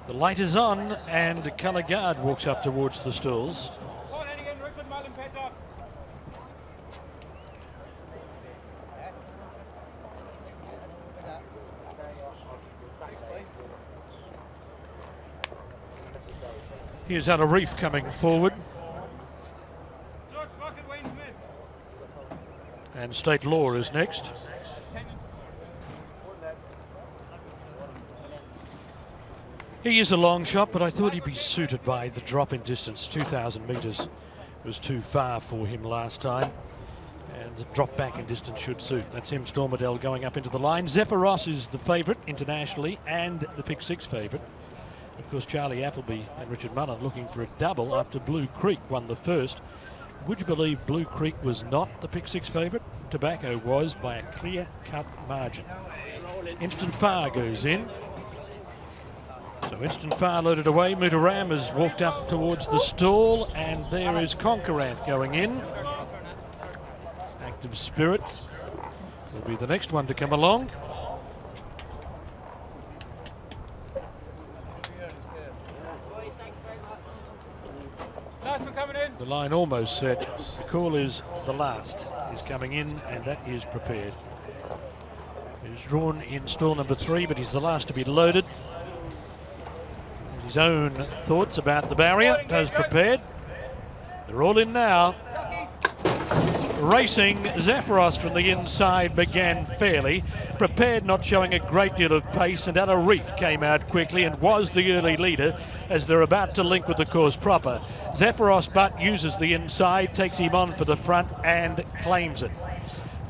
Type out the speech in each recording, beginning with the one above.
The light is on and the colour guard walks up towards the stalls. Here's Al Arif coming forward. And State Law is next. He is a long shot, but I thought he'd be suited by the drop in distance. 2,000 metres was too far for him last time. And the drop back in distance should suit. That's him, STORMADAL, going up into the line. Zephyros is the favourite internationally and the pick 6 favourite. Of course, Charlie Appleby and Richard Mullen looking for a double after Blue Creek won the first. Would you believe Blue Creek was not the pick 6 favourite? Tobacco was by a clear-cut margin. Instant Far goes in. So Instant Far loaded away. Mutaram has walked up towards the stall, and there is Conquerant going in. Active Spirit will be the next one to come along. The line almost set. The call is the last is coming in, and that is prepared. He's drawn in stall number 3, but he's the last to be loaded. His own thoughts about the barrier, does prepared. They're all in now. Racing, Zephyros from the inside began fairly. Prepared not showing a great deal of pace, and Al Arif came out quickly and was the early leader as they're about to link with the course proper. Zephyros but uses the inside, takes him on for the front and claims it.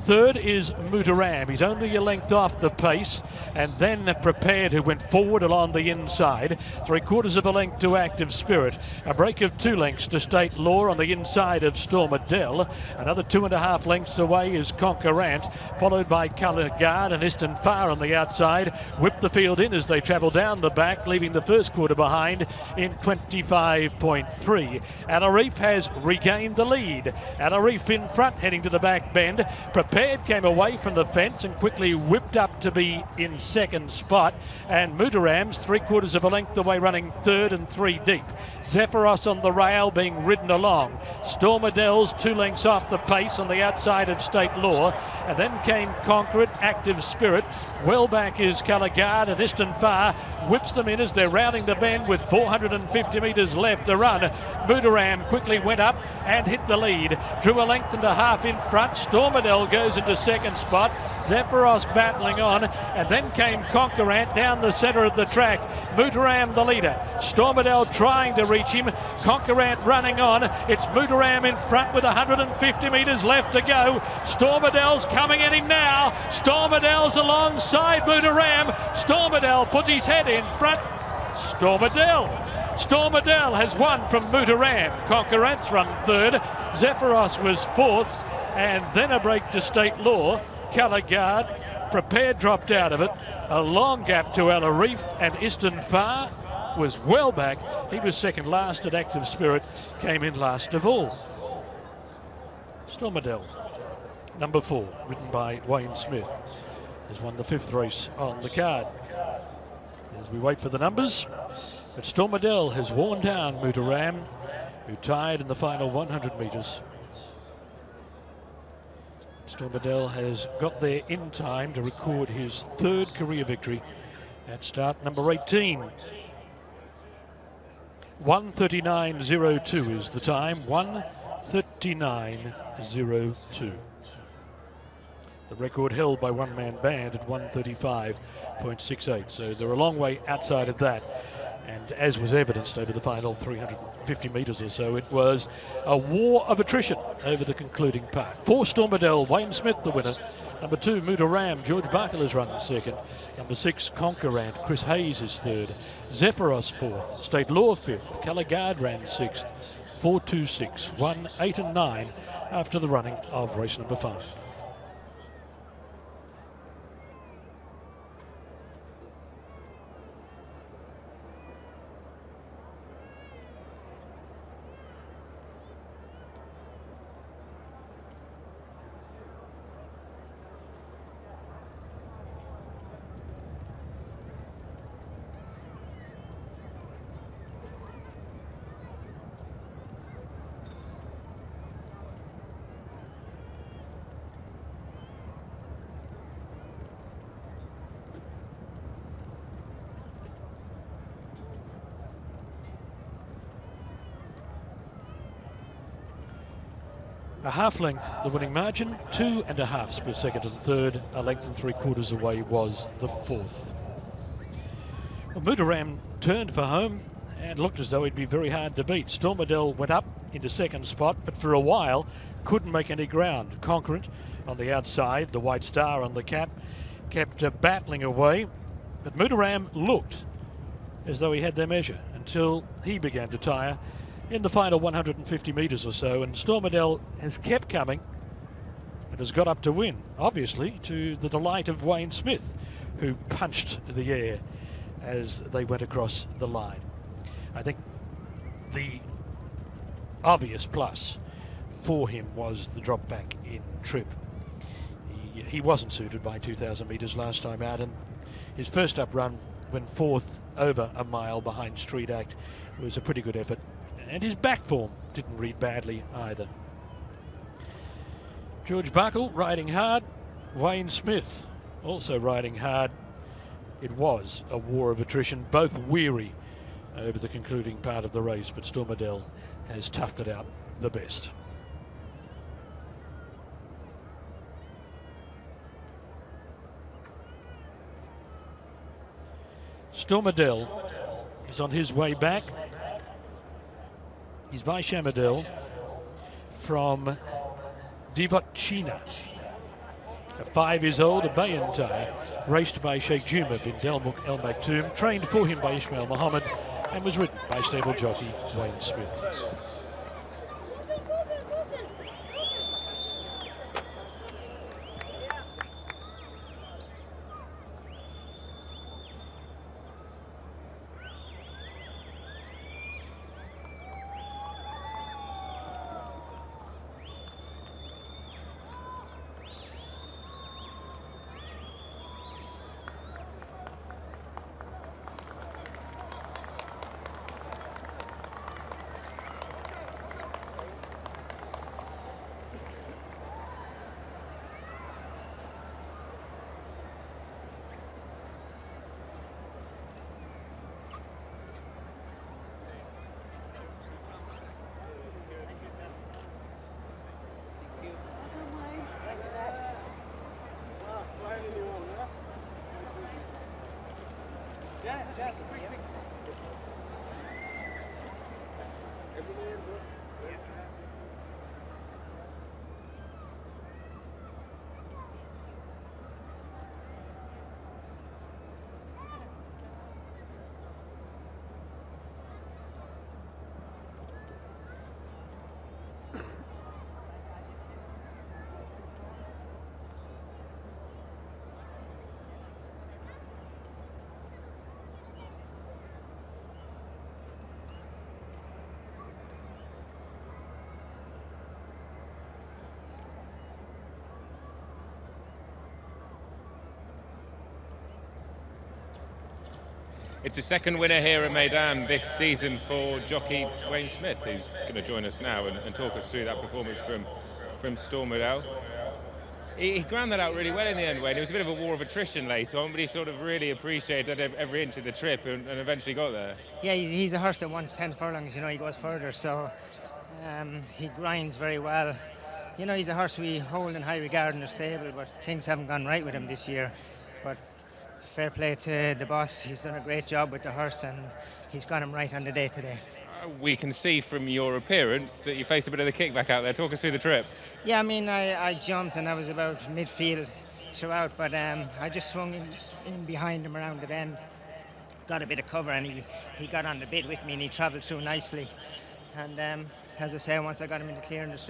Third is Mutaram. He's only a length off the pace, and then Prepared, who went forward along the inside. 3/4 of a length to Active Spirit. A break of 2 lengths to State Law on the inside of STORMADAL. Another 2.5 lengths away is Conquerant, followed by Colour Guard and Instant Far on the outside. Whip the field in as they travel down the back, leaving the first quarter behind in 25.3. Al Arif has regained the lead. Al Arif in front, heading to the back bend. Prepared came away from the fence and quickly whipped up to be in second spot, and Mutaram's 3/4 of a length away, running third and 3 deep. Zephyros on the rail being ridden along. STORMADAL's 2 lengths off the pace on the outside of State Law, and then came Conquerant, Active Spirit. Well back is Colour Guard, and Instant Far whips them in as they're rounding the bend with 450 metres left to run. Mutaram quickly went up and hit the lead. Drew a length and a half in front. STORMADAL goes into second spot. Zephyros battling on, and then came Conquerant down the centre of the track. Mutaram the leader. STORMADAL trying to reach him. Conquerant running on. It's Mutaram in front with 150 metres left to go. STORMADAL's coming at him now. STORMADAL's alongside Mutaram. STORMADAL put his head in front. STORMADAL has won from Mutaram. Conquerant's run third. Zephyros was fourth. And then a break to State Law. Colour Guard, Prepared, dropped out of it. A long gap to Al Arif, and Instant Far was well back. He was second last, and Active Spirit came in last of all. STORMADAL, number 4, written by Wayne Smith, has won the 5th race on the card. As we wait for the numbers, but STORMADAL has worn down Mutaram, who tied in the final 100 metres. STORMADAL has got there in time to record his 3rd career victory at start number 18. 1:39.02 is the time, 1:39.02. The record held by one-man band at 1:35.68, so they're a long way outside of that. And as was evidenced over the final 350 metres or so, it was a war of attrition over the concluding part. For STORMADAL, Wayne Smith the winner. Number 2, Mutaram, George Barkle has run second. Number 6, Conquerant, Chris Hayes is third. Zephyros 4th, State Law 5th, Colour Guard ran 6th. 4, 2, 6, 1, 8 and 9 after the running of race number 5. A half length, the winning margin, 2.5 split second and third. A length and 3/4 away was the fourth. Well, Mutaram turned for home and looked as though he'd be very hard to beat. STORMADAL went up into second spot, but for a while couldn't make any ground. Concurrent on the outside, the white star on the cap, kept battling away, but Mutaram looked as though he had their measure until he began to tire in the final 150 metres or so, and STORMADAL has kept coming and has got up to win, obviously to the delight of Wayne Smith, who punched the air as they went across the line. I think the obvious plus for him was the drop back in trip. He wasn't suited by 2,000 metres last time out, and his first up run when fourth over a mile behind Street Act was a pretty good effort. And his back form didn't read badly either. George Buckle riding hard. Wayne Smith also riding hard. It was a war of attrition, both weary over the concluding part of the race, but STORMADAL has toughed it out the best. STORMADAL is on his way back. He's by Shamadel from Divotchina. At 5 years old, a Bayantai, raced by Sheikh Juma bin Delmuk El Maktoum, trained for him by Ismail Muhammad, and was ridden by stable jockey Wayne Smith. It's the second winner here at Meydan this season for jockey Wayne Smith, who's going to join us now and talk us through that performance from STORMADAL. He ground that out really well in the end, Wayne. It was a bit of a war of attrition late on, but he sort of really appreciated every inch of the trip and eventually got there. Yeah, he's a horse that wants 10 furlongs, you know, he goes further, so he grinds very well. You know, he's a horse we hold in high regard in the stable, but things haven't gone right with him this year. But fair play to the boss, he's done a great job with the horse and he's got him right on the day today. We can see from your appearance that you faced a bit of the kickback out there. Talk us through the trip. Yeah, I mean, I jumped and I was about midfield throughout, but I just swung in behind him around the bend, got a bit of cover, and he got on the bit with me and he travelled through nicely. And as I say, once I got him into clearing the straight,